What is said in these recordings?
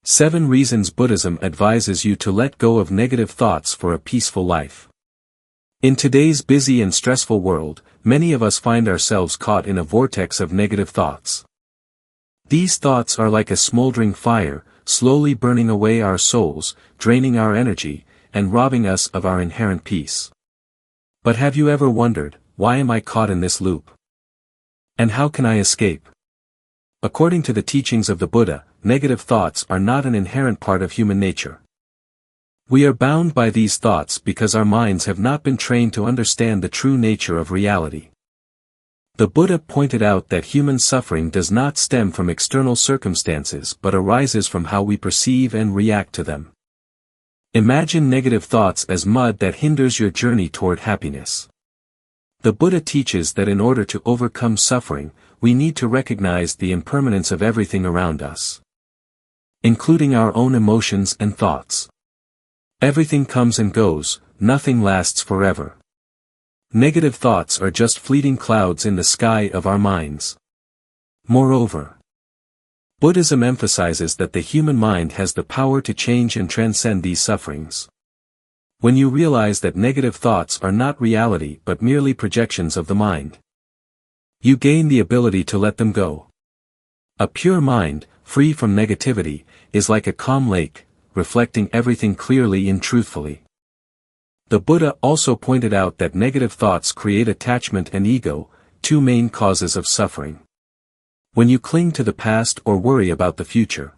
7 Reasons Buddhism Advises You to Let Go of Negative Thoughts for a Peaceful Life. In today's busy and stressful world, many of us find ourselves caught in a vortex of negative thoughts. These thoughts are like a smoldering fire, slowly burning away our souls, draining our energy, and robbing us of our inherent peace. But have you ever wondered, why am I caught in this loop? And how can I escape? According to the teachings of the Buddha, negative thoughts are not an inherent part of human nature. We are bound by these thoughts because our minds have not been trained to understand the true nature of reality. The Buddha pointed out that human suffering does not stem from external circumstances but arises from how we perceive and react to them. Imagine negative thoughts as mud that hinders your journey toward happiness. The Buddha teaches that in order to overcome suffering, we need to recognize the impermanence of everything around us, including our own emotions and thoughts. Everything comes and goes, nothing lasts forever. Negative thoughts are just fleeting clouds in the sky of our minds. Moreover, Buddhism emphasizes that the human mind has the power to change and transcend these sufferings. When you realize that negative thoughts are not reality but merely projections of the mind, you gain the ability to let them go. A pure mind, free from negativity, is like a calm lake, reflecting everything clearly and truthfully. The Buddha also pointed out that negative thoughts create attachment and ego, 2 main causes of suffering. When you cling to the past or worry about the future,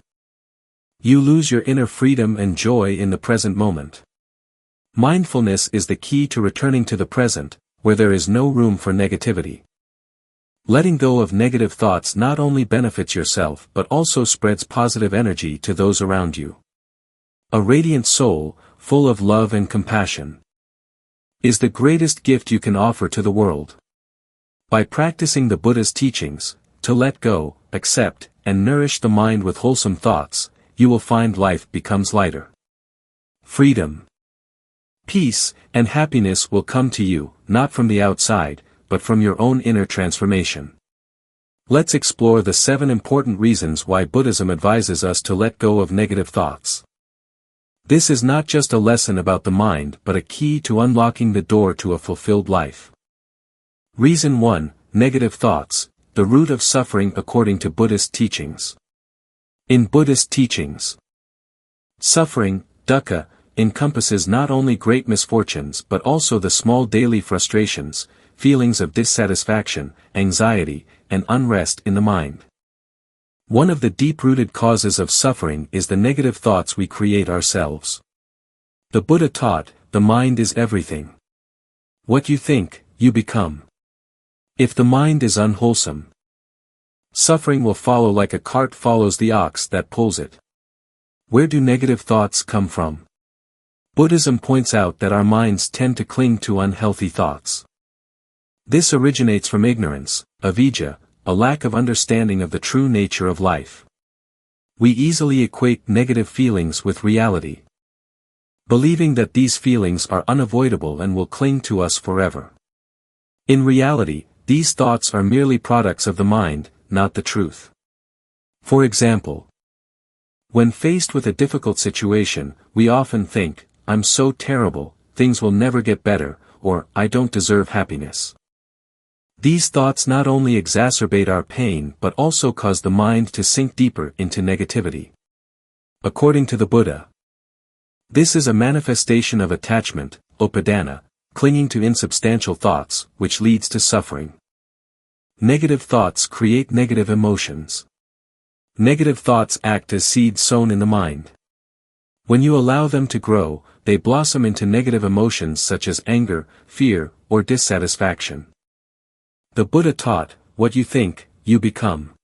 you lose your inner freedom and joy in the present moment. Mindfulness is the key to returning to the present, where there is no room for negativity. Letting go of negative thoughts not only benefits yourself but also spreads positive energy to those around you. A radiant soul, full of love and compassion, is the greatest gift you can offer to the world. By practicing the Buddha's teachings, to let go, accept, and nourish the mind with wholesome thoughts, you will find life becomes lighter. Freedom, peace, and happiness will come to you, not from the outside, but from your own inner transformation. Let's explore the 7 important reasons why Buddhism advises us to let go of negative thoughts. This is not just a lesson about the mind but a key to unlocking the door to a fulfilled life. Reason 1: Negative thoughts, the root of suffering according to Buddhist teachings. In Buddhist teachings, suffering, dukkha, encompasses not only great misfortunes but also the small daily frustrations, feelings of dissatisfaction, anxiety, and unrest in the mind. One of the deep-rooted causes of suffering is the negative thoughts we create ourselves. The Buddha taught, the mind is everything. What you think, you become. If the mind is unwholesome, suffering will follow like a cart follows the ox that pulls it. Where do negative thoughts come from? Buddhism points out that our minds tend to cling to unhealthy thoughts. This originates from ignorance, avijja, a lack of understanding of the true nature of life. We easily equate negative feelings with reality, believing that these feelings are unavoidable and will cling to us forever. In reality, these thoughts are merely products of the mind, not the truth. For example, when faced with a difficult situation, we often think, "I'm so terrible, things will never get better," or "I don't deserve happiness." These thoughts not only exacerbate our pain but also cause the mind to sink deeper into negativity. According to the Buddha, this is a manifestation of attachment, upadana, clinging to insubstantial thoughts, which leads to suffering. Negative thoughts create negative emotions. Negative thoughts act as seeds sown in the mind. When you allow them to grow, they blossom into negative emotions such as anger, fear, or dissatisfaction. The Buddha taught, what you think, you become.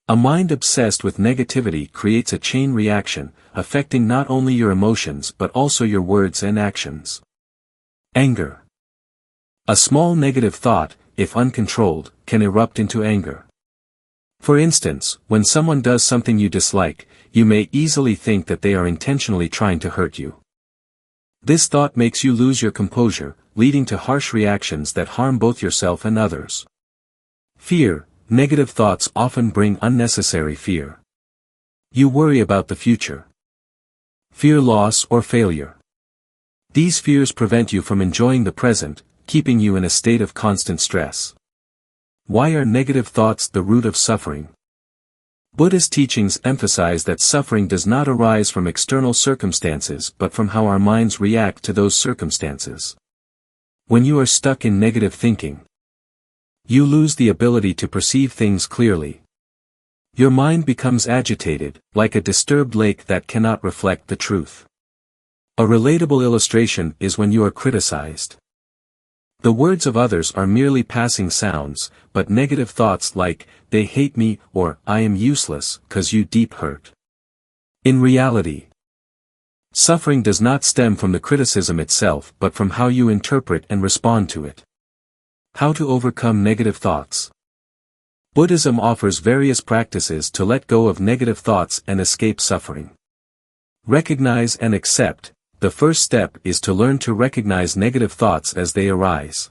A mind obsessed with negativity creates a chain reaction, affecting not only your emotions but also your words and actions. Anger. A small negative thought, if uncontrolled, can erupt into anger. For instance, when someone does something you dislike, you may easily think that they are intentionally trying to hurt you. This thought makes you lose your composure, leading to harsh reactions that harm both yourself and others. Fear. Negative thoughts often bring unnecessary fear. You worry about the future. Fear loss or failure. These fears prevent you from enjoying the present, keeping you in a state of constant stress. Why are negative thoughts the root of suffering? Buddhist teachings emphasize that suffering does not arise from external circumstances but from how our minds react to those circumstances. When you are stuck in negative thinking, you lose the ability to perceive things clearly. Your mind becomes agitated, like a disturbed lake that cannot reflect the truth. A relatable illustration is when you are criticized. The words of others are merely passing sounds, but negative thoughts like, "they hate me," or "I am useless," cause you deep hurt. In reality, suffering does not stem from the criticism itself but from how you interpret and respond to it. How to overcome negative thoughts. Buddhism offers various practices to let go of negative thoughts and escape suffering. Recognize and accept. The first step is to learn to recognize negative thoughts as they arise.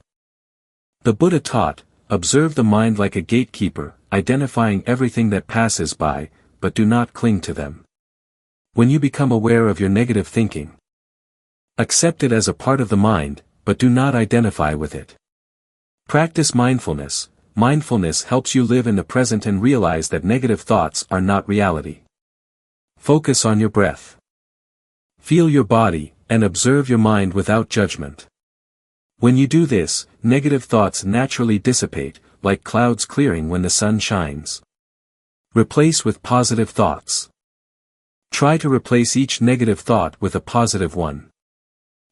The Buddha taught, observe the mind like a gatekeeper, identifying everything that passes by, but do not cling to them. When you become aware of your negative thinking, accept it as a part of the mind, but do not identify with it. Practice mindfulness. Mindfulness helps you live in the present and realize that negative thoughts are not reality. Focus on your breath. Feel your body, and observe your mind without judgment. When you do this, negative thoughts naturally dissipate, like clouds clearing when the sun shines. Replace with positive thoughts. Try to replace each negative thought with a positive one.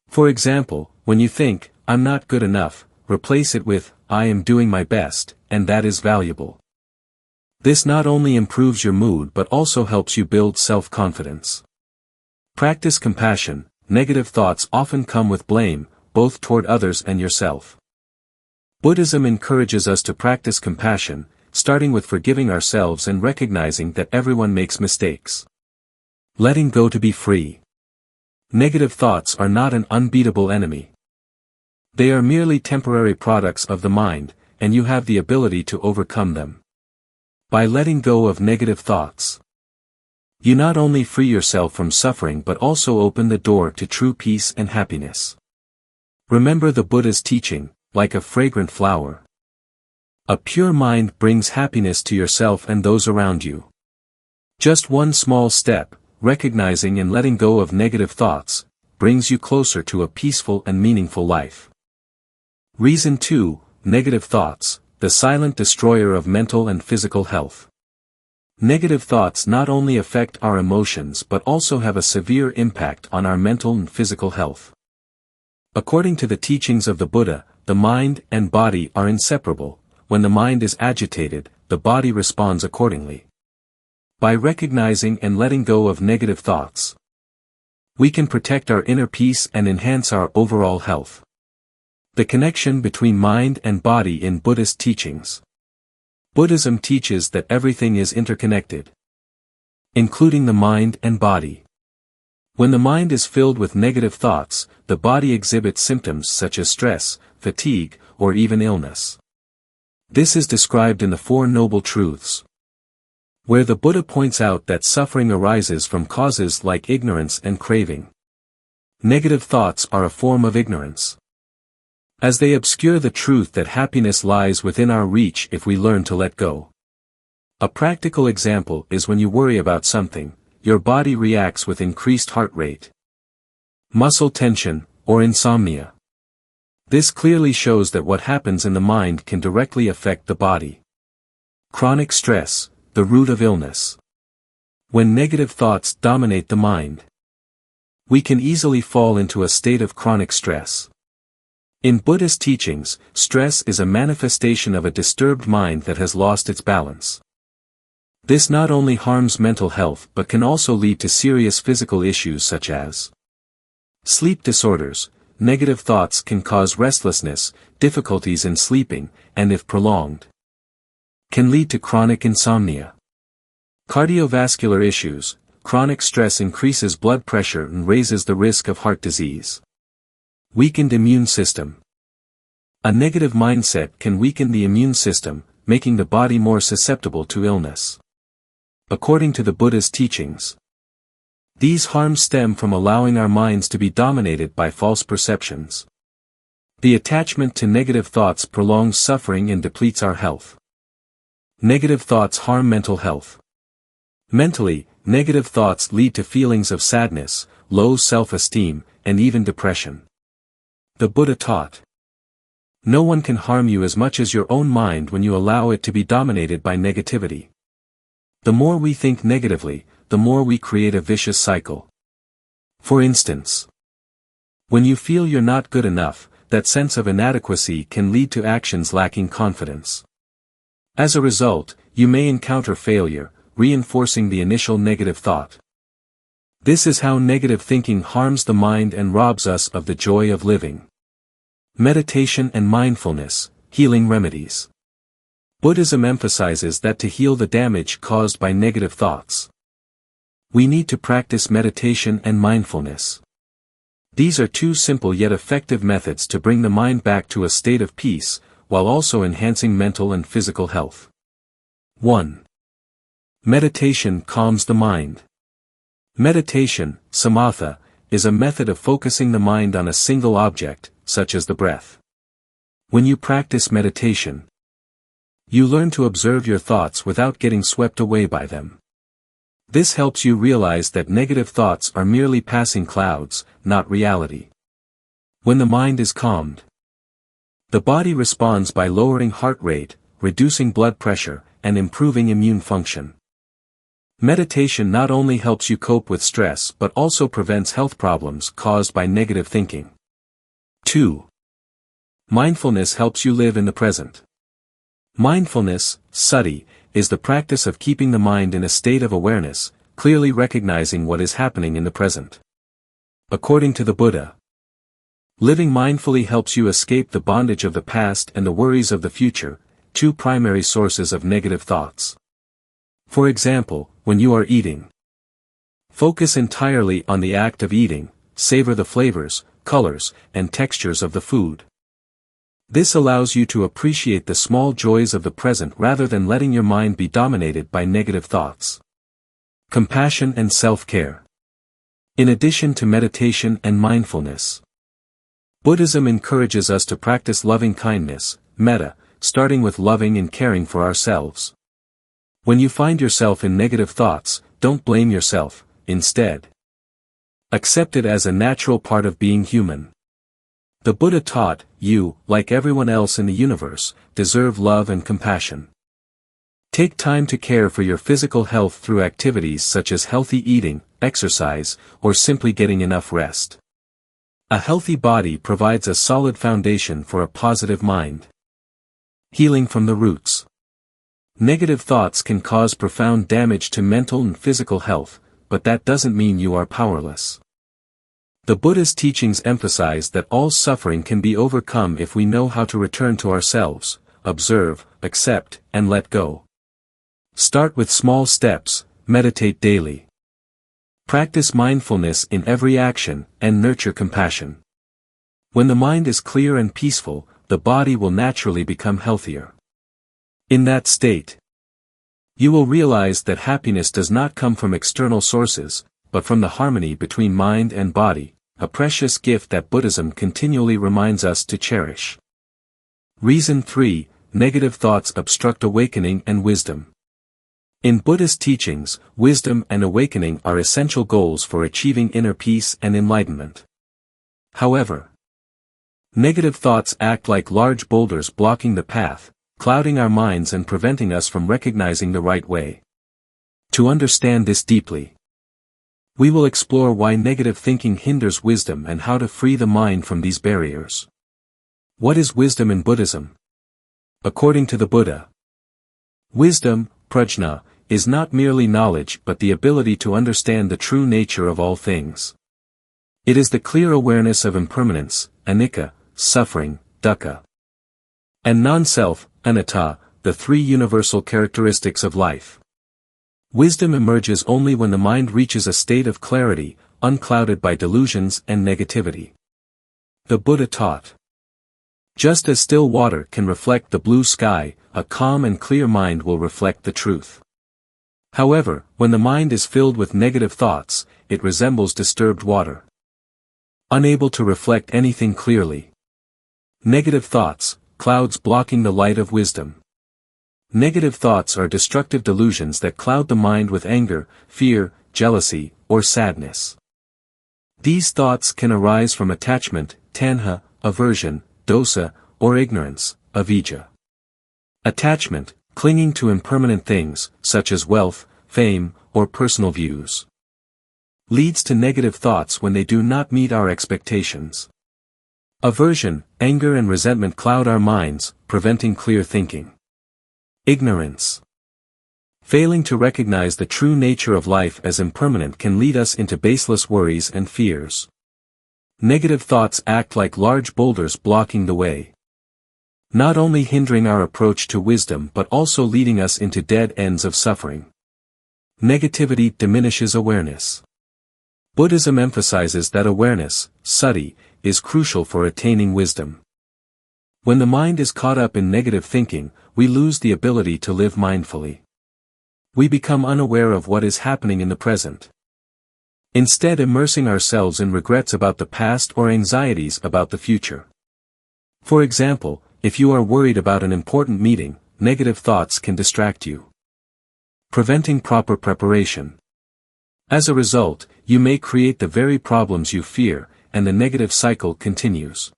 For example, when you think, "I'm not good enough," replace it with, "I am doing my best, and that is valuable." This not only improves your mood but also helps you build self-confidence. Practice compassion. Negative thoughts often come with blame, both toward others and yourself. Buddhism encourages us to practice compassion, starting with forgiving ourselves and recognizing that everyone makes mistakes. Letting go to be free. Negative thoughts are not an unbeatable enemy. They are merely temporary products of the mind, and you have the ability to overcome them. By letting go of negative thoughts, you not only free yourself from suffering but also open the door to true peace and happiness. Remember the Buddha's teaching, like a fragrant flower. A pure mind brings happiness to yourself and those around you. Just one small step, recognizing and letting go of negative thoughts, brings you closer to a peaceful and meaningful life. Reason 2, Negative thoughts, the silent destroyer of mental and physical health. Negative thoughts not only affect our emotions but also have a severe impact on our mental and physical health. According to the teachings of the Buddha, the mind and body are inseparable. When the mind is agitated, the body responds accordingly. By recognizing and letting go of negative thoughts, we can protect our inner peace and enhance our overall health. The connection between mind and body in Buddhist teachings. Buddhism teaches that everything is interconnected, including the mind and body. When the mind is filled with negative thoughts, the body exhibits symptoms such as stress, fatigue, or even illness. This is described in the Four Noble Truths, where the Buddha points out that suffering arises from causes like ignorance and craving. Negative thoughts are a form of ignorance, as they obscure the truth that happiness lies within our reach if we learn to let go. A practical example is when you worry about something, your body reacts with increased heart rate, muscle tension, or insomnia. This clearly shows that what happens in the mind can directly affect the body. Chronic stress, the root of illness. When negative thoughts dominate the mind, we can easily fall into a state of chronic stress. In Buddhist teachings, stress is a manifestation of a disturbed mind that has lost its balance. This not only harms mental health but can also lead to serious physical issues such as sleep disorders. Negative thoughts can cause restlessness, difficulties in sleeping, and if prolonged, can lead to chronic insomnia. Cardiovascular issues. Chronic stress increases blood pressure and raises the risk of heart disease. Weakened immune system. A negative mindset can weaken the immune system, making the body more susceptible to illness. according to the Buddha's teachings. These harms stem from allowing our minds to be dominated by false perceptions. The attachment to negative thoughts prolongs suffering and depletes our health. Negative thoughts harm mental health. Mentally, negative thoughts lead to feelings of sadness, low self-esteem, and even depression. The Buddha taught, "No one can harm you as much as your own mind when you allow it to be dominated by negativity." The more we think negatively, the more we create a vicious cycle. For instance, when you feel you're not good enough, that sense of inadequacy can lead to actions lacking confidence. As a result, you may encounter failure, reinforcing the initial negative thought. This is how negative thinking harms the mind and robs us of the joy of living. Meditation and mindfulness, healing remedies. Buddhism emphasizes that to heal the damage caused by negative thoughts, we need to practice meditation and mindfulness. These are two simple yet effective methods to bring the mind back to a state of peace, while also enhancing mental and physical health. 1. Meditation calms the mind. Meditation, samatha, is a method of focusing the mind on a single object, such as the breath. When you practice meditation, you learn to observe your thoughts without getting swept away by them. This helps you realize that negative thoughts are merely passing clouds, not reality. When the mind is calmed, the body responds by lowering heart rate, reducing blood pressure, and improving immune function. Meditation not only helps you cope with stress but also prevents health problems caused by negative thinking. 2. Mindfulness helps you live in the present. Mindfulness, sati, is the practice of keeping the mind in a state of awareness, clearly recognizing what is happening in the present. According to the Buddha, living mindfully helps you escape the bondage of the past and the worries of the future, two primary sources of negative thoughts. For example, when you are eating, focus entirely on the act of eating, savor the flavors, colors, and textures of the food. This allows you to appreciate the small joys of the present rather than letting your mind be dominated by negative thoughts. Compassion and self-care. In addition to meditation and mindfulness, Buddhism encourages us to practice loving kindness, metta, starting with loving and caring for ourselves. When you find yourself in negative thoughts, don't blame yourself, instead, accept it as a natural part of being human. The Buddha taught, you, like everyone else in the universe, deserve love and compassion. Take time to care for your physical health through activities such as healthy eating, exercise, or simply getting enough rest. A healthy body provides a solid foundation for a positive mind. Healing from the roots. Negative thoughts can cause profound damage to mental and physical health, but that doesn't mean you are powerless. The Buddha's teachings emphasize that all suffering can be overcome if we know how to return to ourselves, observe, accept, and let go. Start with small steps, meditate daily. Practice mindfulness in every action, and nurture compassion. When the mind is clear and peaceful, the body will naturally become healthier. In that state, you will realize that happiness does not come from external sources, but from the harmony between mind and body, a precious gift that Buddhism continually reminds us to cherish. Reason 3: Negative thoughts obstruct awakening and wisdom. In Buddhist teachings, wisdom and awakening are essential goals for achieving inner peace and enlightenment. However, negative thoughts act like large boulders blocking the path, clouding our minds and preventing us from recognizing the right way. To understand this deeply, we will explore why negative thinking hinders wisdom and how to free the mind from these barriers. What is wisdom in Buddhism? According to the Buddha, wisdom, prajna, is not merely knowledge but the ability to understand the true nature of all things. It is the clear awareness of impermanence, anicca, suffering, dukkha, and non-self, anatta, the three universal characteristics of life. Wisdom emerges only when the mind reaches a state of clarity, unclouded by delusions and negativity. The Buddha taught, just as still water can reflect the blue sky, a calm and clear mind will reflect the truth. However, when the mind is filled with negative thoughts, it resembles disturbed water, unable to reflect anything clearly. Negative thoughts, clouds blocking the light of wisdom. Negative thoughts are destructive delusions that cloud the mind with anger, fear, jealousy, or sadness. These thoughts can arise from attachment, tanha, aversion, dosa, or ignorance, avijja. Attachment, clinging to impermanent things, such as wealth, fame, or personal views, leads to negative thoughts when they do not meet our expectations. Aversion, anger and resentment cloud our minds, preventing clear thinking. Ignorance, failing to recognize the true nature of life as impermanent, can lead us into baseless worries and fears. Negative thoughts act like large boulders blocking the way, not only hindering our approach to wisdom but also leading us into dead ends of suffering. Negativity diminishes awareness. Buddhism emphasizes that awareness, sati, is crucial for attaining wisdom. When the mind is caught up in negative thinking, we lose the ability to live mindfully. We become unaware of what is happening in the present, instead immersing ourselves in regrets about the past or anxieties about the future. For example, if you are worried about an important meeting, negative thoughts can distract you, preventing proper preparation. As a result, you may create the very problems you fear, and the negative cycle continues.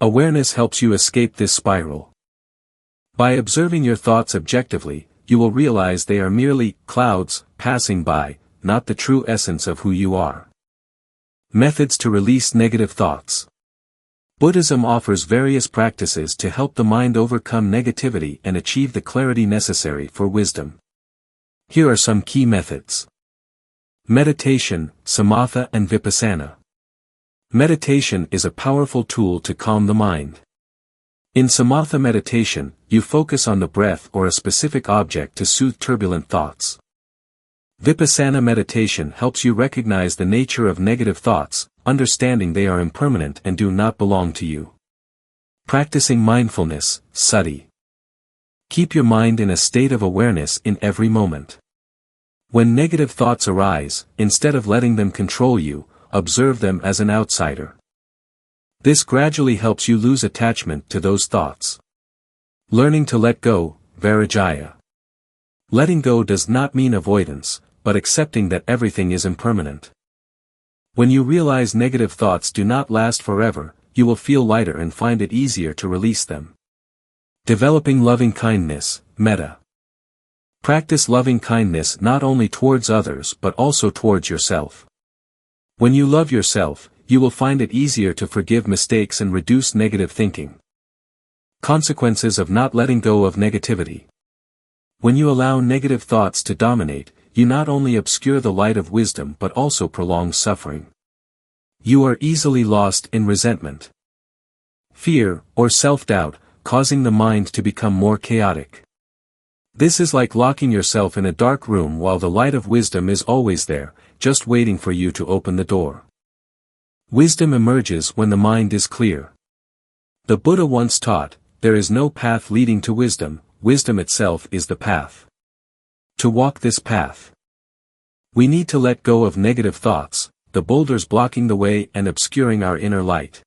Awareness helps you escape this spiral. By observing your thoughts objectively, you will realize they are merely clouds passing by, not the true essence of who you are. Methods to release negative thoughts. Buddhism offers various practices to help the mind overcome negativity and achieve the clarity necessary for wisdom. Here are some key methods. Meditation, samatha and vipassana. Meditation is a powerful tool to calm the mind. In samatha meditation, you focus on the breath or a specific object to soothe turbulent thoughts. Vipassana meditation helps you recognize the nature of negative thoughts, understanding they are impermanent and do not belong to you. Practicing mindfulness, sati. Keep your mind in a state of awareness in every moment. When negative thoughts arise, instead of letting them control you, observe them as an outsider. This gradually helps you lose attachment to those thoughts. Learning to let go, vairagya. Letting go does not mean avoidance, but accepting that everything is impermanent. When you realize negative thoughts do not last forever, you will feel lighter and find it easier to release them. Developing loving kindness, metta. Practice loving kindness not only towards others but also towards yourself. When you love yourself, you will find it easier to forgive mistakes and reduce negative thinking. Consequences of not letting go of negativity. When you allow negative thoughts to dominate, you not only obscure the light of wisdom but also prolong suffering. You are easily lost in resentment, fear, or self-doubt, causing the mind to become more chaotic. This is like locking yourself in a dark room while the light of wisdom is always there, just waiting for you to open the door. Wisdom emerges when the mind is clear. The Buddha once taught, there is no path leading to wisdom, wisdom itself is the path. To walk this path, we need to let go of negative thoughts, the boulders blocking the way and obscuring our inner light.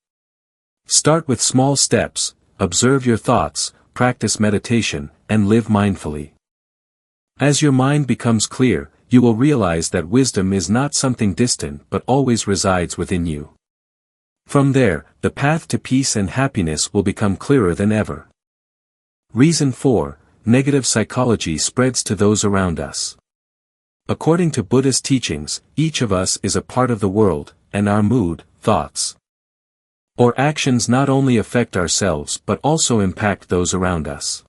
Start with small steps, observe your thoughts, practice meditation, and live mindfully. As your mind becomes clear, you will realize that wisdom is not something distant but always resides within you. From there, the path to peace and happiness will become clearer than ever. Reason 4. Negative psychology spreads to those around us. According to Buddhist teachings, each of us is a part of the world, and our mood, thoughts, or actions not only affect ourselves but also impact those around us.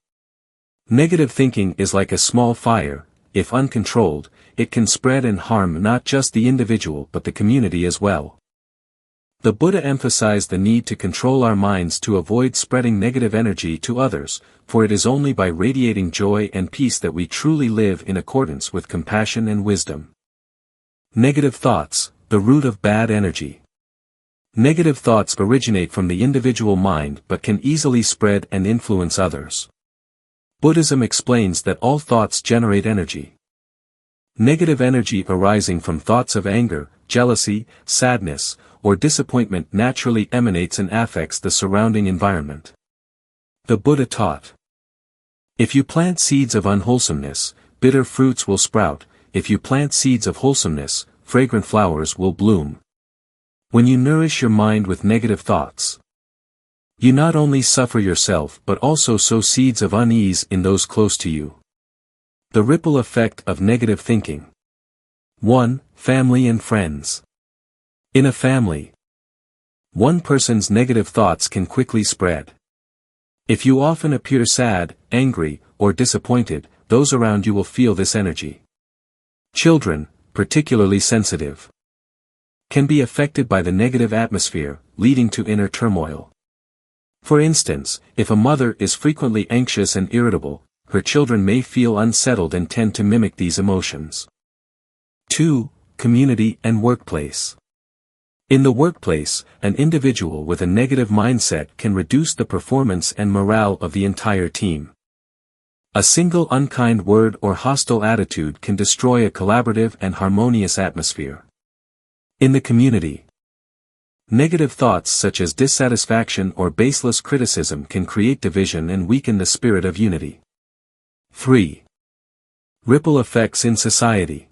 Negative thinking is like a small fire. If uncontrolled, it can spread and harm not just the individual but the community as well. The Buddha emphasized the need to control our minds to avoid spreading negative energy to others, for it is only by radiating joy and peace that we truly live in accordance with compassion and wisdom. Negative thoughts, the root of bad energy. Negative thoughts originate from the individual mind but can easily spread and influence others. Buddhism explains that all thoughts generate energy. Negative energy arising from thoughts of anger, jealousy, sadness, or disappointment naturally emanates and affects the surrounding environment. The Buddha taught, if you plant seeds of unwholesomeness, bitter fruits will sprout. If you plant seeds of wholesomeness, fragrant flowers will bloom. When you nourish your mind with negative thoughts, you not only suffer yourself but also sow seeds of unease in those close to you. The ripple effect of negative thinking. 1. Family and friends. In a family, one person's negative thoughts can quickly spread. If you often appear sad, angry, or disappointed, those around you will feel this energy. Children, particularly sensitive, can be affected by the negative atmosphere, leading to inner turmoil. For instance, if a mother is frequently anxious and irritable, her children may feel unsettled and tend to mimic these emotions. 2. Community and workplace. In the workplace, an individual with a negative mindset can reduce the performance and morale of the entire team. A single unkind word or hostile attitude can destroy a collaborative and harmonious atmosphere. In the community, negative thoughts such as dissatisfaction or baseless criticism can create division and weaken the spirit of unity. 3. Ripple effects in society.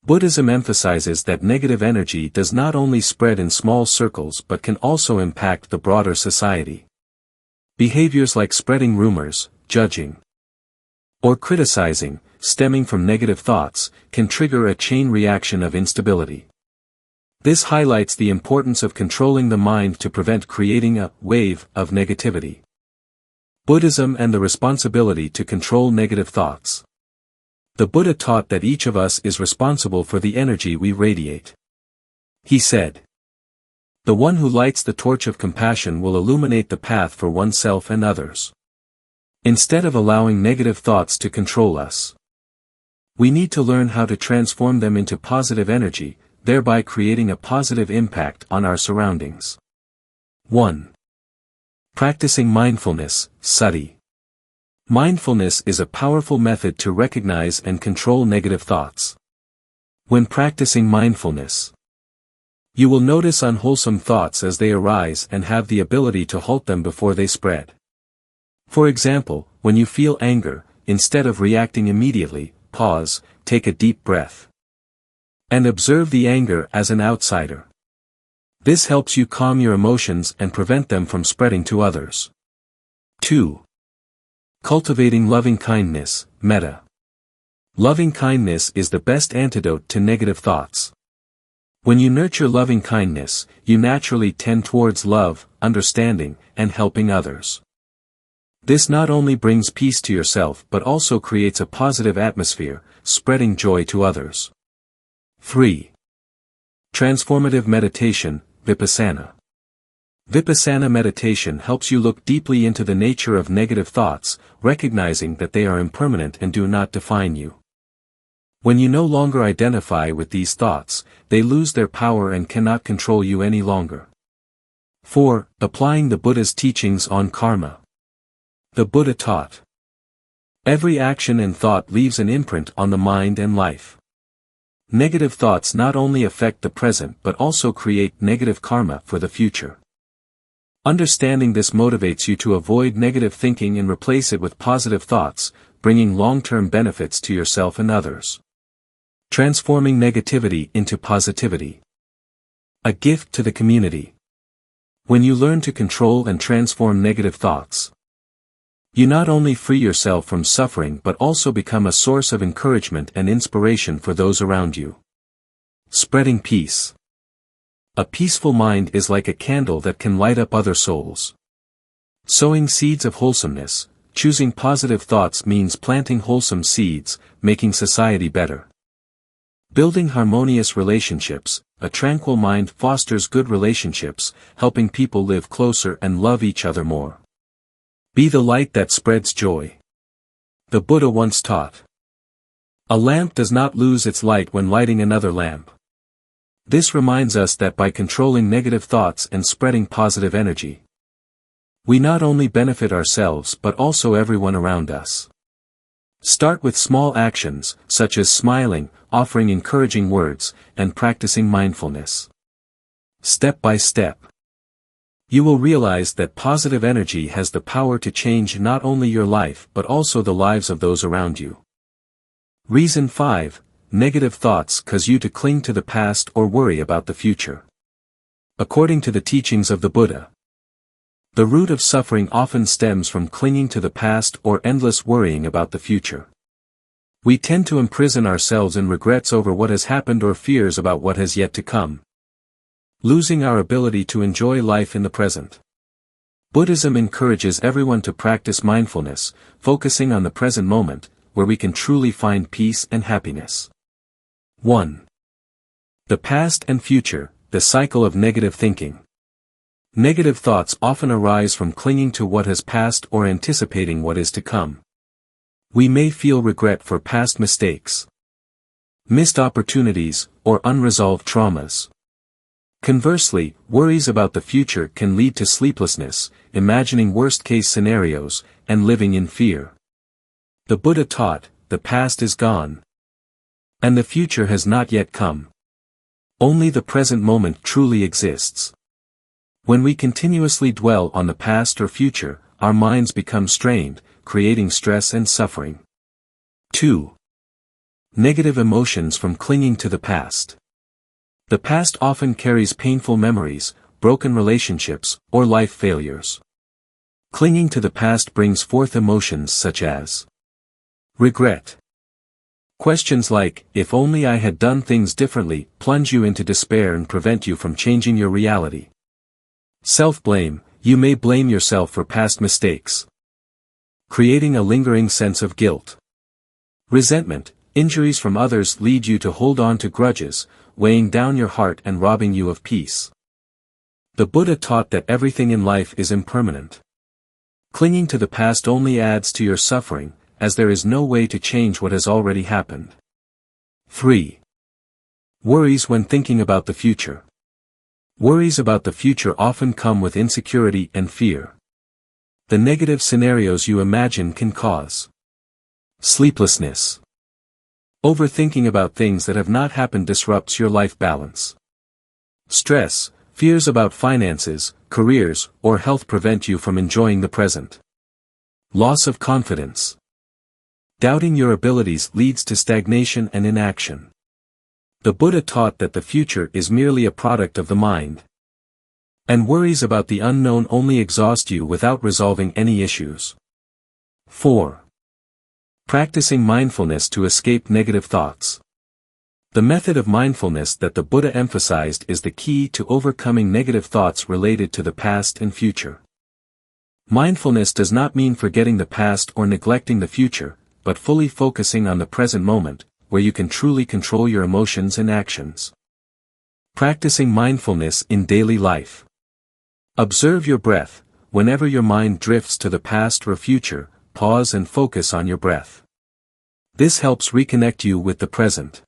Buddhism emphasizes that negative energy does not only spread in small circles but can also impact the broader society. Behaviors like spreading rumors, judging, or criticizing, stemming from negative thoughts, can trigger a chain reaction of instability. This highlights the importance of controlling the mind to prevent creating a wave of negativity. Buddhism and the responsibility to control negative thoughts. The Buddha taught that each of us is responsible for the energy we radiate. He said, the one who lights the torch of compassion will illuminate the path for oneself and others. Instead of allowing negative thoughts to control us, we need to learn how to transform them into positive energy, thereby creating a positive impact on our surroundings. 1. Practicing mindfulness, sati. Mindfulness is a powerful method to recognize and control negative thoughts. When practicing mindfulness, you will notice unwholesome thoughts as they arise and have the ability to halt them before they spread. For example, when you feel anger, instead of reacting immediately, pause, take a deep breath, and observe the anger as an outsider. This helps you calm your emotions and prevent them from spreading to others. 2. Cultivating loving-kindness, metta. Loving-kindness is the best antidote to negative thoughts. When you nurture loving-kindness, you naturally tend towards love, understanding, and helping others. This not only brings peace to yourself but also creates a positive atmosphere, spreading joy to others. 3. Transformative meditation, vipassana. Vipassana meditation helps you look deeply into the nature of negative thoughts, recognizing that they are impermanent and do not define you. When you no longer identify with these thoughts, they lose their power and cannot control you any longer. 4. Applying the Buddha's teachings on karma. The Buddha taught, every action and thought leaves an imprint on the mind and life. Negative thoughts not only affect the present but also create negative karma for the future. Understanding this motivates you to avoid negative thinking and replace it with positive thoughts, bringing long-term benefits to yourself and others. Transforming negativity into positivity. A gift to the community. When you learn to control and transform negative thoughts, you not only free yourself from suffering but also become a source of encouragement and inspiration for those around you. Spreading peace. A peaceful mind is like a candle that can light up other souls. Sowing seeds of wholesomeness, choosing positive thoughts means planting wholesome seeds, making society better. Building harmonious relationships, a tranquil mind fosters good relationships, helping people live closer and love each other more. Be the light that spreads joy. The Buddha once taught, a lamp does not lose its light when lighting another lamp. This reminds us that by controlling negative thoughts and spreading positive energy, we not only benefit ourselves but also everyone around us. Start with small actions, such as smiling, offering encouraging words, and practicing mindfulness. Step by step. You will realize that positive energy has the power to change not only your life but also the lives of those around you. Reason 5. Negative thoughts cause you to cling to the past or worry about the future. According to the teachings of the Buddha, the root of suffering often stems from clinging to the past or endless worrying about the future. We tend to imprison ourselves in regrets over what has happened or fears about what has yet to come, losing our ability to enjoy life in the present. Buddhism encourages everyone to practice mindfulness, focusing on the present moment, where we can truly find peace and happiness. 1. The past and future, the cycle of negative thinking. Negative thoughts often arise from clinging to what has passed or anticipating what is to come. We may feel regret for past mistakes, missed opportunities, or unresolved traumas. Conversely, worries about the future can lead to sleeplessness, imagining worst-case scenarios, and living in fear. The Buddha taught, the past is gone, and the future has not yet come. Only the present moment truly exists. When we continuously dwell on the past or future, our minds become strained, creating stress and suffering. 2. Negative emotions from clinging to the past. The past often carries painful memories, broken relationships, or life failures. Clinging to the past brings forth emotions such as regret. Questions like, if only I had done things differently, plunge you into despair and prevent you from changing your reality. Self-blame, you may blame yourself for past mistakes, creating a lingering sense of guilt. Resentment, injuries from others lead you to hold on to grudges, weighing down your heart and robbing you of peace. The Buddha taught that everything in life is impermanent. Clinging to the past only adds to your suffering, as there is no way to change what has already happened. 3. Worries when thinking about the future. Worries about the future often come with insecurity and fear. The negative scenarios you imagine can cause sleeplessness. Overthinking about things that have not happened disrupts your life balance. Stress, fears about finances, careers, or health prevent you from enjoying the present. Loss of confidence. Doubting your abilities leads to stagnation and inaction. The Buddha taught that the future is merely a product of the mind, and worries about the unknown only exhaust you without resolving any issues. 4. Practicing mindfulness to escape negative thoughts. The method of mindfulness that the Buddha emphasized is the key to overcoming negative thoughts related to the past and future. Mindfulness does not mean forgetting the past or neglecting the future, but fully focusing on the present moment, where you can truly control your emotions and actions. Practicing mindfulness in daily life. Observe your breath. Whenever your mind drifts to the past or future, pause and focus on your breath. This helps reconnect you with the present.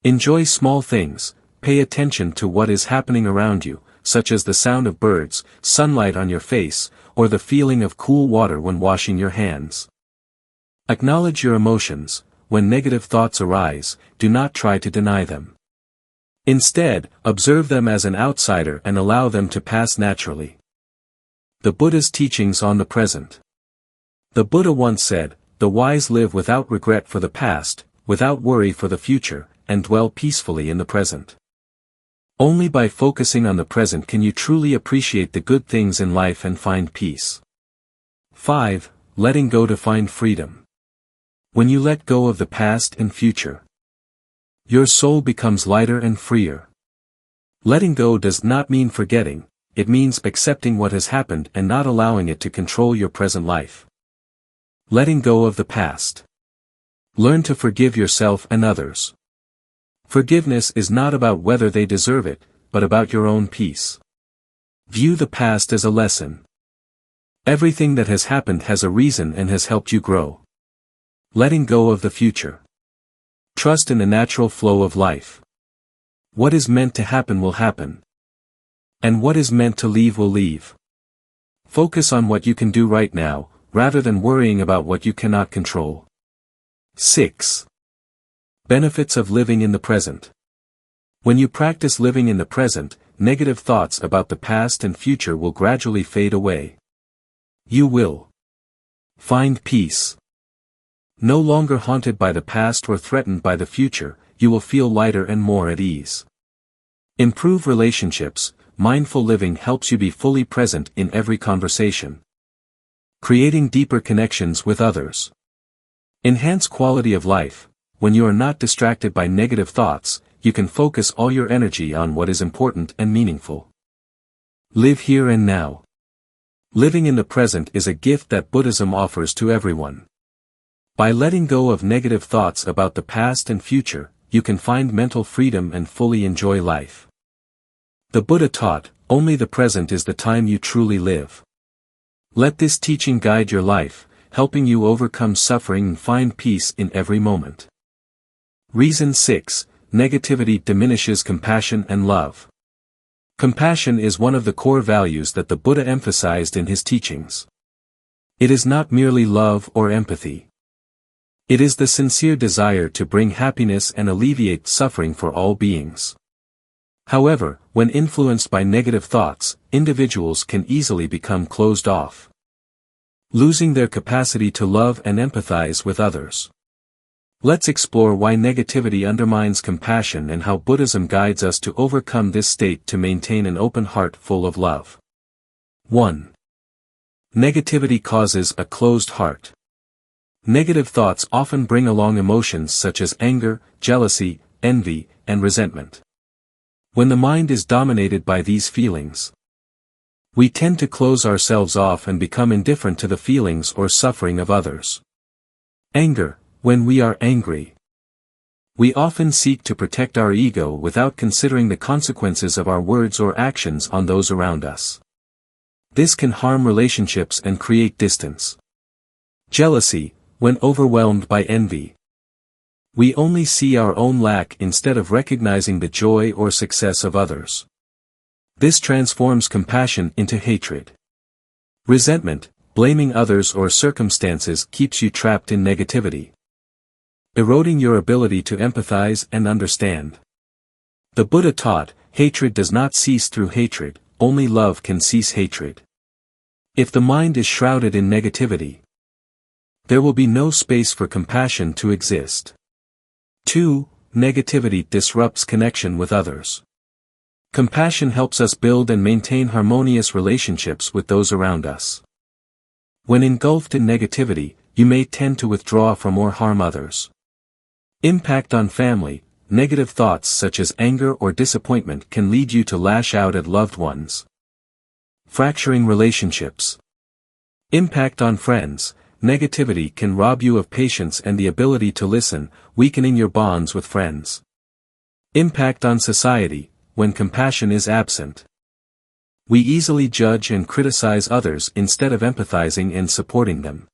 Enjoy small things. Pay attention to what is happening around you, such as the sound of birds, sunlight on your face, or the feeling of cool water when washing your hands. Acknowledge your emotions. When negative thoughts arise, do not try to deny them. Instead, observe them as an outsider and allow them to pass naturally. The Buddha's teachings on the present. The Buddha once said, "The wise live without regret for the past, without worry for the future, and dwell peacefully in the present." Only by focusing on the present can you truly appreciate the good things in life and find peace. 5. Letting go to find freedom. When you let go of the past and future, your soul becomes lighter and freer. Letting go does not mean forgetting, it means accepting what has happened and not allowing it to control your present life. Letting go of the past. Learn to forgive yourself and others. Forgiveness is not about whether they deserve it, but about your own peace. View the past as a lesson. Everything that has happened has a reason and has helped you grow. Letting go of the future. Trust in the natural flow of life. What is meant to happen will happen. And what is meant to leave will leave. Focus on what you can do right now, rather than worrying about what you cannot control. 6. Benefits of living in the present. When you practice living in the present, negative thoughts about the past and future will gradually fade away. You will find peace. No longer haunted by the past or threatened by the future, you will feel lighter and more at ease. Improve relationships. Mindful living helps you be fully present in every conversation. Creating deeper connections with others. Enhance quality of life. When you are not distracted by negative thoughts, you can focus all your energy on what is important and meaningful. Live here and now. Living in the present is a gift that Buddhism offers to everyone. By letting go of negative thoughts about the past and future, you can find mental freedom and fully enjoy life. The Buddha taught, only the present is the time you truly live. Let this teaching guide your life, helping you overcome suffering and find peace in every moment. Reason 6. Negativity diminishes compassion and love. Compassion is one of the core values that the Buddha emphasized in his teachings. It is not merely love or empathy. It is the sincere desire to bring happiness and alleviate suffering for all beings. However, when influenced by negative thoughts, individuals can easily become closed off, losing their capacity to love and empathize with others. Let's explore why negativity undermines compassion and how Buddhism guides us to overcome this state to maintain an open heart full of love. 1. Negativity causes a closed heart. Negative thoughts often bring along emotions such as anger, jealousy, envy, and resentment. When the mind is dominated by these feelings, we tend to close ourselves off and become indifferent to the feelings or suffering of others. Anger. When we are angry, we often seek to protect our ego without considering the consequences of our words or actions on those around us. This can harm relationships and create distance. Jealousy. When overwhelmed by envy, we only see our own lack instead of recognizing the joy or success of others. This transforms compassion into hatred. Resentment. Blaming others or circumstances keeps you trapped in negativity, eroding your ability to empathize and understand. The Buddha taught, hatred does not cease through hatred, only love can cease hatred. If the mind is shrouded in negativity, there will be no space for compassion to exist. 2. Negativity disrupts connection with others. Compassion helps us build and maintain harmonious relationships with those around us. When engulfed in negativity, you may tend to withdraw from or harm others. Impact on family. Negative thoughts such as anger or disappointment can lead you to lash out at loved ones, fracturing relationships. Impact on friends. Negativity can rob you of patience and the ability to listen, weakening your bonds with friends. Impact on society. When compassion is absent, we easily judge and criticize others instead of empathizing and supporting them.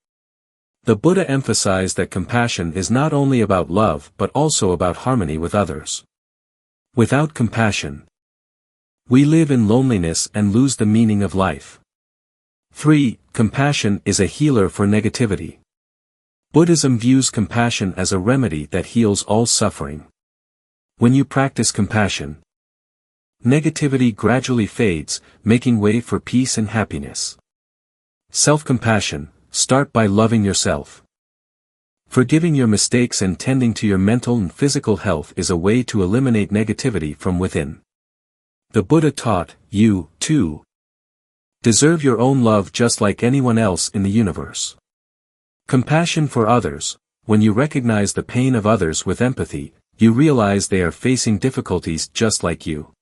The Buddha emphasized that compassion is not only about love but also about harmony with others. Without compassion, we live in loneliness and lose the meaning of life. 3. Compassion is a healer for negativity. Buddhism views compassion as a remedy that heals all suffering. When you practice compassion, negativity gradually fades, making way for peace and happiness. Self-compassion. Start by loving yourself. Forgiving your mistakes and tending to your mental and physical health is a way to eliminate negativity from within. The Buddha taught, you, too, deserve your own love just like anyone else in the universe. Compassion for others. When you recognize the pain of others with empathy, you realize they are facing difficulties just like you.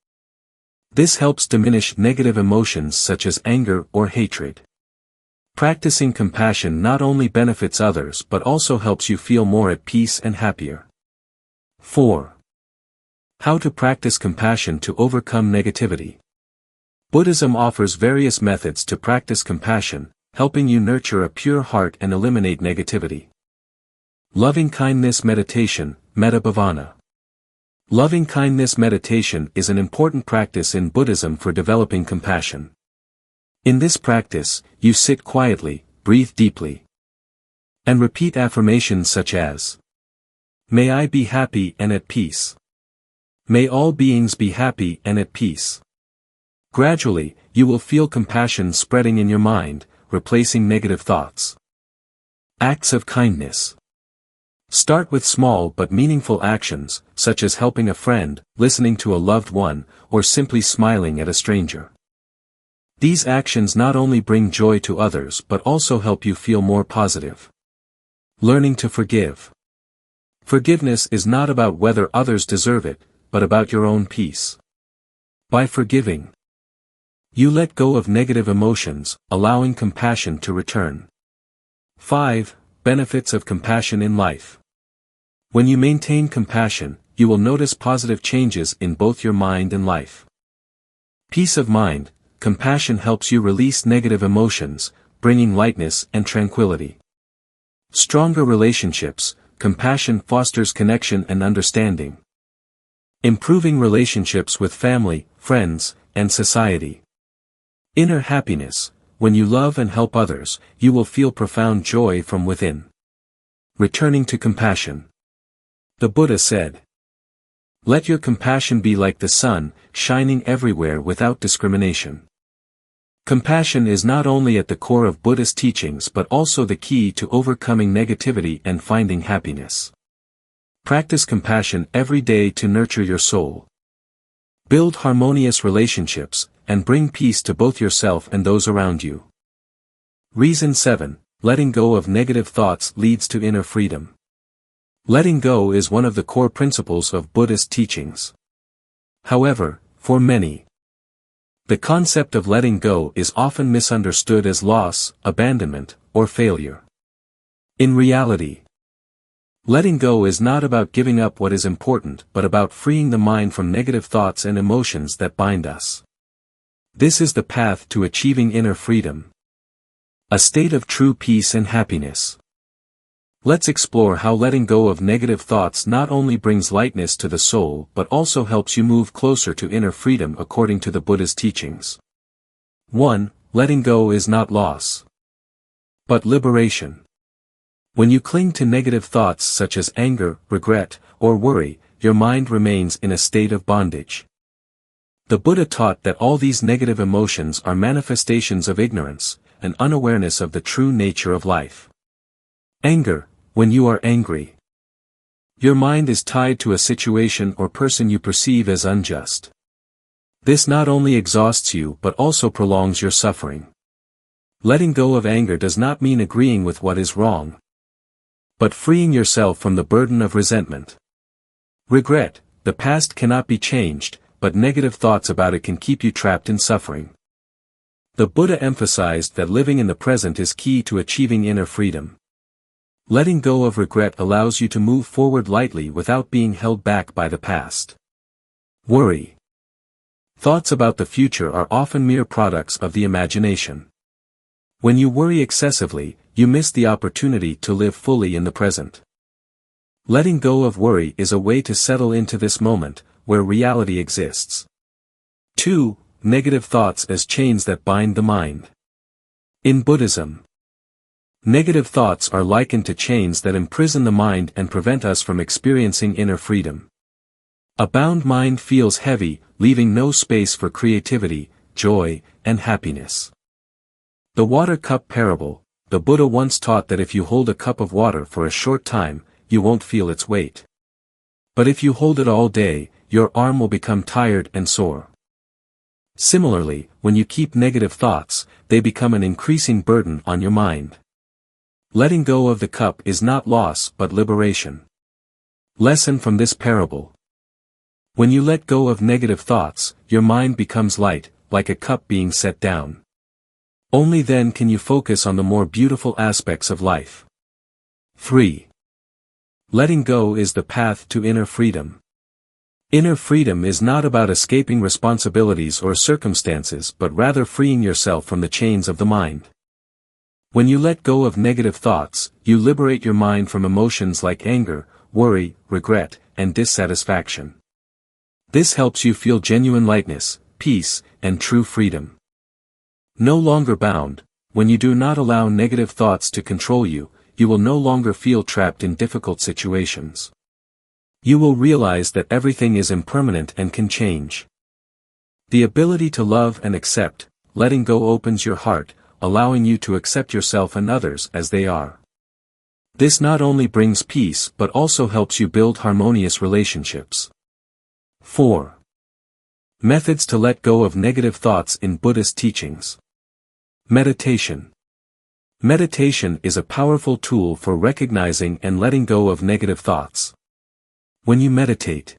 This helps diminish negative emotions such as anger or hatred. Practicing compassion not only benefits others but also helps you feel more at peace and happier. 4. How to practice compassion to overcome negativity. Buddhism offers various methods to practice compassion, helping you nurture a pure heart and eliminate negativity. Loving-kindness meditation, metta bhavana. Loving-kindness meditation is an important practice in Buddhism for developing compassion. In this practice, you sit quietly, breathe deeply, and repeat affirmations such as, May I be happy and at peace. May all beings be happy and at peace. Gradually, you will feel compassion spreading in your mind, replacing negative thoughts. Acts of kindness. Start with small but meaningful actions, such as helping a friend, listening to a loved one, or simply smiling at a stranger. These actions not only bring joy to others but also help you feel more positive. Learning to forgive. Forgiveness is not about whether others deserve it, but about your own peace. By forgiving, you let go of negative emotions, allowing compassion to return. 5. Benefits of compassion in life. When you maintain compassion, you will notice positive changes in both your mind and life. Peace of mind. Compassion helps you release negative emotions, bringing lightness and tranquility. Stronger relationships. Compassion fosters connection and understanding. Improving relationships with family, friends, and society. Inner happiness. When you love and help others, you will feel profound joy from within. Returning to compassion. The Buddha said, "Let your compassion be like the sun, shining everywhere without discrimination." Compassion is not only at the core of Buddhist teachings but also the key to overcoming negativity and finding happiness. Practice compassion every day to nurture your soul. Build harmonious relationships, and bring peace to both yourself and those around you. Reason 7. Letting go of negative thoughts leads to inner freedom. Letting go is one of the core principles of Buddhist teachings. However, for many, the concept of letting go is often misunderstood as loss, abandonment, or failure. In reality, letting go is not about giving up what is important but about freeing the mind from negative thoughts and emotions that bind us. This is the path to achieving inner freedom, a state of true peace and happiness. Let's explore how letting go of negative thoughts not only brings lightness to the soul but also helps you move closer to inner freedom according to the Buddha's teachings. 1. Letting go is not loss, but liberation. When you cling to negative thoughts such as anger, regret, or worry, your mind remains in a state of bondage. The Buddha taught that all these negative emotions are manifestations of ignorance, an unawareness of the true nature of life. Anger. When you are angry, your mind is tied to a situation or person you perceive as unjust. This not only exhausts you but also prolongs your suffering. Letting go of anger does not mean agreeing with what is wrong, but freeing yourself from the burden of resentment. Regret. The past cannot be changed, but negative thoughts about it can keep you trapped in suffering. The Buddha emphasized that living in the present is key to achieving inner freedom. Letting go of regret allows you to move forward lightly without being held back by the past. Worry. Thoughts about the future are often mere products of the imagination. When you worry excessively, you miss the opportunity to live fully in the present. Letting go of worry is a way to settle into this moment, where reality exists. 2. Negative thoughts as chains that bind the mind. In Buddhism, negative thoughts are likened to chains that imprison the mind and prevent us from experiencing inner freedom. A bound mind feels heavy, leaving no space for creativity, joy, and happiness. The water cup parable. The Buddha once taught that if you hold a cup of water for a short time, you won't feel its weight. But if you hold it all day, your arm will become tired and sore. Similarly, when you keep negative thoughts, they become an increasing burden on your mind. Letting go of the cup is not loss but liberation. Lesson from this parable. When you let go of negative thoughts, your mind becomes light, like a cup being set down. Only then can you focus on the more beautiful aspects of life. 3. Letting go is the path to inner freedom. Inner freedom is not about escaping responsibilities or circumstances but rather freeing yourself from the chains of the mind. When you let go of negative thoughts, you liberate your mind from emotions like anger, worry, regret, and dissatisfaction. This helps you feel genuine lightness, peace, and true freedom. No longer bound. When you do not allow negative thoughts to control you, you will no longer feel trapped in difficult situations. You will realize that everything is impermanent and can change. The ability to love and accept, letting go opens your heart, allowing you to accept yourself and others as they are. This not only brings peace but also helps you build harmonious relationships. 4. Methods to let go of negative thoughts in Buddhist teachings. Meditation. Meditation is a powerful tool for recognizing and letting go of negative thoughts. When you meditate,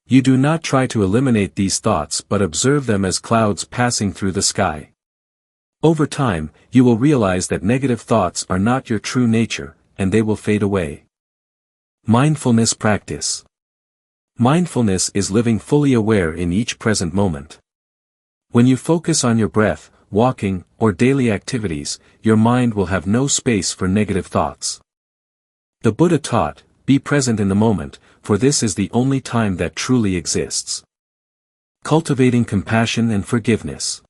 you do not try to eliminate these thoughts but observe them as clouds passing through the sky. Over time, you will realize that negative thoughts are not your true nature, and they will fade away. Mindfulness practice. Mindfulness is living fully aware in each present moment. When you focus on your breath, walking, or daily activities, your mind will have no space for negative thoughts. The Buddha taught, "Be present in the moment, for this is the only time that truly exists." Cultivating compassion and forgiveness.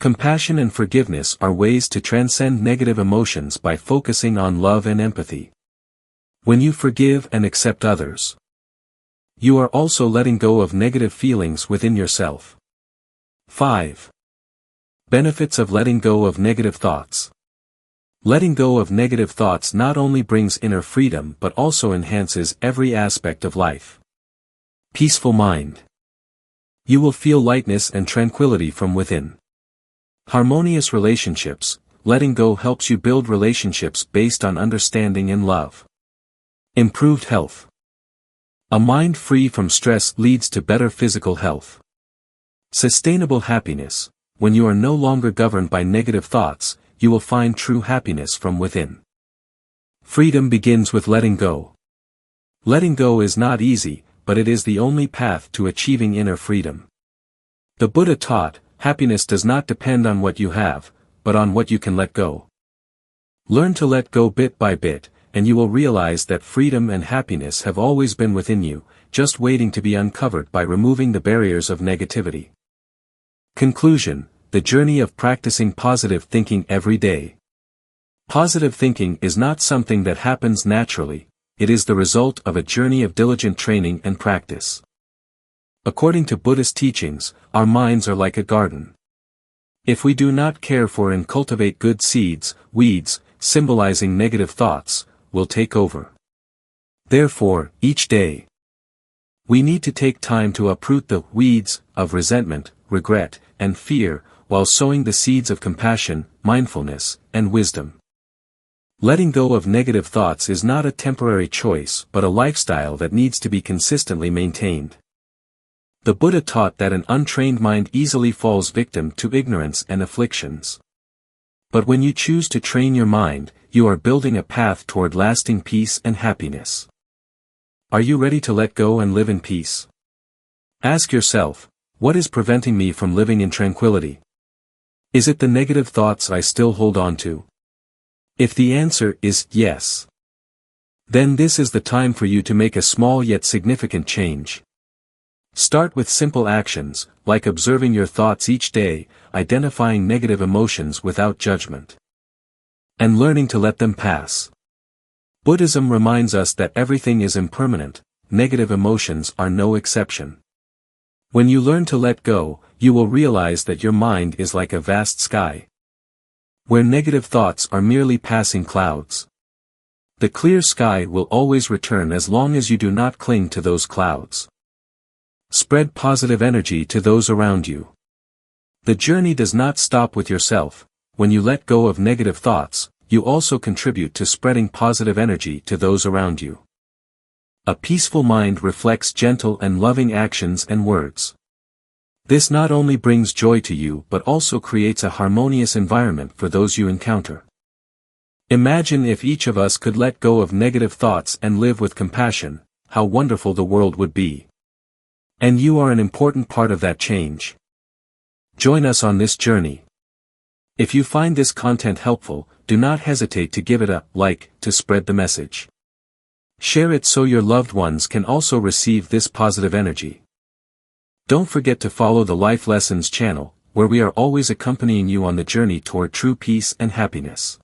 Compassion and forgiveness are ways to transcend negative emotions by focusing on love and empathy. When you forgive and accept others, you are also letting go of negative feelings within yourself. 5. Benefits of letting go of negative thoughts. Letting go of negative thoughts not only brings inner freedom but also enhances every aspect of life. Peaceful mind. You will feel lightness and tranquility from within. Harmonious relationships. Letting go helps you build relationships based on understanding and love. Improved health. A mind free from stress leads to better physical health. Sustainable happiness. When you are no longer governed by negative thoughts, you will find true happiness from within. Freedom begins with letting go. Letting go is not easy, but it is the only path to achieving inner freedom. The Buddha taught, happiness does not depend on what you have, but on what you can let go. Learn to let go bit by bit, and you will realize that freedom and happiness have always been within you, just waiting to be uncovered by removing the barriers of negativity. Conclusion: the journey of practicing positive thinking every day. Positive thinking is not something that happens naturally, it is the result of a journey of diligent training and practice. According to Buddhist teachings, our minds are like a garden. If we do not care for and cultivate good seeds, weeds, symbolizing negative thoughts, will take over. Therefore, each day, we need to take time to uproot the weeds of resentment, regret, and fear, while sowing the seeds of compassion, mindfulness, and wisdom. Letting go of negative thoughts is not a temporary choice but a lifestyle that needs to be consistently maintained. The Buddha taught that an untrained mind easily falls victim to ignorance and afflictions. But when you choose to train your mind, you are building a path toward lasting peace and happiness. Are you ready to let go and live in peace? Ask yourself, what is preventing me from living in tranquility? Is it the negative thoughts I still hold on to? If the answer is yes, then this is the time for you to make a small yet significant change. Start with simple actions, like observing your thoughts each day, identifying negative emotions without judgment, and learning to let them pass. Buddhism reminds us that everything is impermanent, negative emotions are no exception. When you learn to let go, you will realize that your mind is like a vast sky, where negative thoughts are merely passing clouds. The clear sky will always return as long as you do not cling to those clouds. Spread positive energy to those around you. The journey does not stop with yourself. When you let go of negative thoughts, you also contribute to spreading positive energy to those around you. A peaceful mind reflects gentle and loving actions and words. This not only brings joy to you but also creates a harmonious environment for those you encounter. Imagine if each of us could let go of negative thoughts and live with compassion, how wonderful the world would be. And you are an important part of that change. Join us on this journey. If you find this content helpful, do not hesitate to give it a like to spread the message. Share it so your loved ones can also receive this positive energy. Don't forget to follow the Life Lessons channel, where we are always accompanying you on the journey toward true peace and happiness.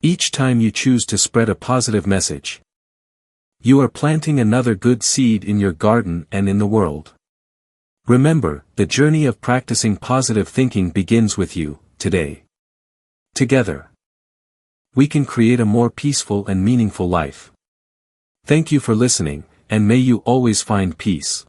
Each time you choose to spread a positive message, You are planting another good seed in your garden and in the world. Remember, the journey of practicing positive thinking begins with you, today. Together, we can create a more peaceful and meaningful life. Thank you for listening, and may you always find peace.